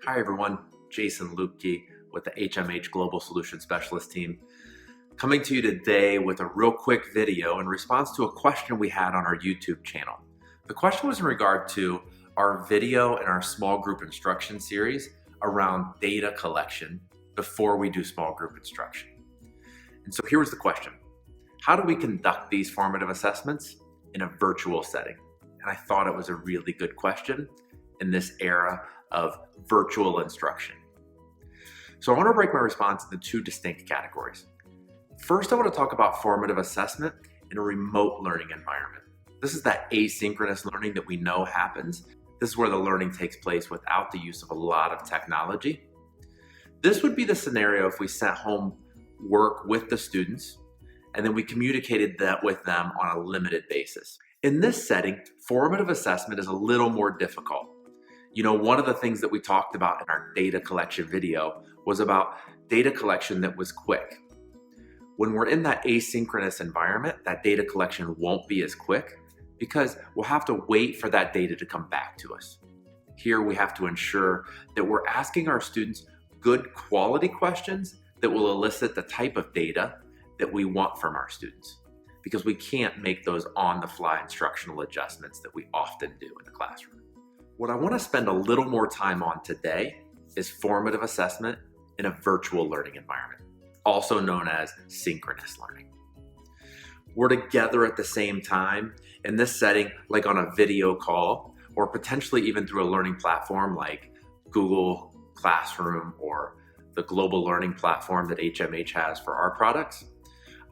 Hi everyone, Jason Lupke with the HMH Global Solution Specialist team, coming to you today with a real quick video in response to a question we had on our YouTube channel. The question was in regard to our video in our small group instruction series around data collection before we do small group instruction. And so here was the question: how do we conduct these formative assessments in a virtual setting? And I thought it was a really good question in this era of virtual instruction. So I want to break my response into two distinct categories. First, I want to talk about formative assessment in a remote learning environment. This is that asynchronous learning that we know happens. This is where the learning takes place without the use of a lot of technology. This would be the scenario if we sent home work with the students and then we communicated that with them on a limited basis. In this setting, formative assessment is a little more difficult. You know, one of the things that we talked about in our data collection video was about data collection that was quick. When we're in that asynchronous environment, that data collection won't be as quick because we'll have to wait for that data to come back to us. Here we have to ensure that we're asking our students good quality questions that will elicit the type of data that we want from our students, because we can't make those on-the-fly instructional adjustments that we often do in the classroom. What I want to spend a little more time on today is formative assessment in a virtual learning environment, also known as synchronous learning. We're together at the same time in this setting, like on a video call, or potentially even through a learning platform like Google Classroom or the global learning platform that HMH has for our products.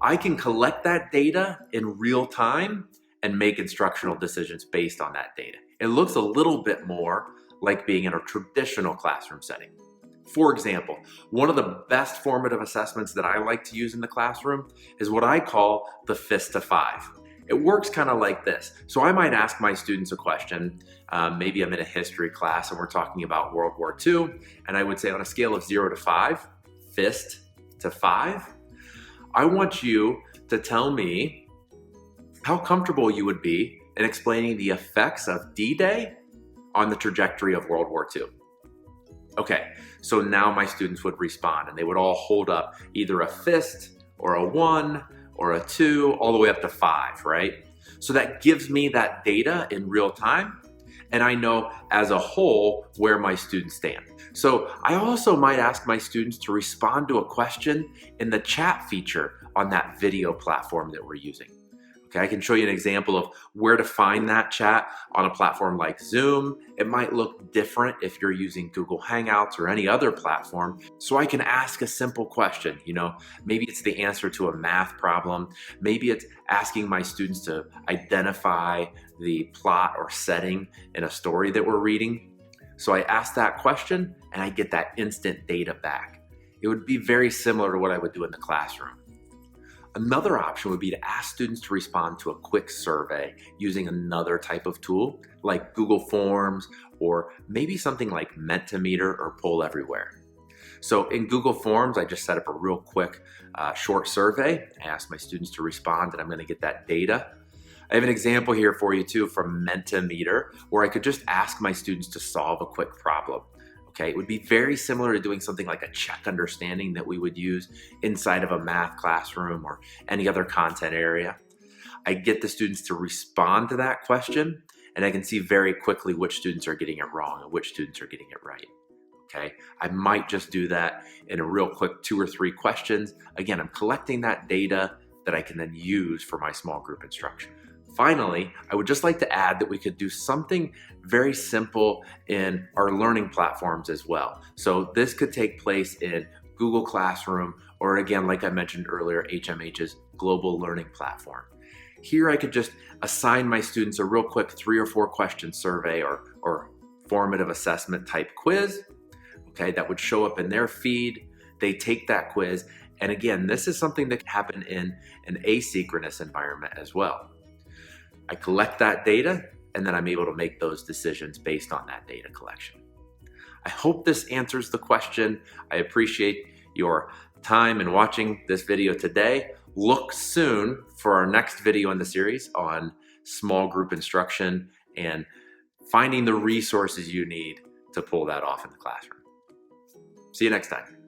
I can collect that data in real time and make instructional decisions based on that data. It looks a little bit more like being in a traditional classroom setting. For example, one of the best formative assessments that I like to use in the classroom is what I call the fist to 5. It works kind of like this. So I might ask my students a question. Maybe I'm in a history class and we're talking about World War II, and I would say on a scale of 0 to 5, fist to 5, I want you to tell me how comfortable you would be in explaining the effects of D-Day on the trajectory of World War II. Okay, so now my students would respond and they would all hold up either a fist or a 1 or a 2 all the way up to 5, right? So that gives me that data in real time, and I know as a whole where my students stand. So I also might ask my students to respond to a question in the chat feature on that video platform that we're using. Okay, I can show you an example of where to find that chat on a platform like Zoom. It might look different if you're using Google Hangouts or any other platform. So I can ask a simple question, maybe it's the answer to a math problem. Maybe it's asking my students to identify the plot or setting in a story that we're reading. So I ask that question and I get that instant data back. It would be very similar to what I would do in the classroom. Another option would be to ask students to respond to a quick survey using another type of tool like Google Forms, or maybe something like Mentimeter or Poll Everywhere. So in Google Forms, I just set up a real quick short survey. I ask my students to respond and I'm going to get that data. I have an example here for you too from Mentimeter, where I could just ask my students to solve a quick problem. Okay, it would be very similar to doing something like a check understanding that we would use inside of a math classroom or any other content area. I get the students to respond to that question, and I can see very quickly which students are getting it wrong and which students are getting it right. Okay, I might just do that in a real quick 2 or 3 questions. Again, I'm collecting that data that I can then use for my small group instruction. Finally, I would just like to add that we could do something very simple in our learning platforms as well. So this could take place in Google Classroom, or again, like I mentioned earlier, HMH's global learning platform. Here I could just assign my students a real quick 3 or 4 question survey or formative assessment type quiz. Okay, that would show up in their feed. They take that quiz. And again, this is something that can happen in an asynchronous environment as well. I collect that data, and then I'm able to make those decisions based on that data collection. I hope this answers the question. I appreciate your time in watching this video today. Look soon for our next video in the series on small group instruction and finding the resources you need to pull that off in the classroom. See you next time.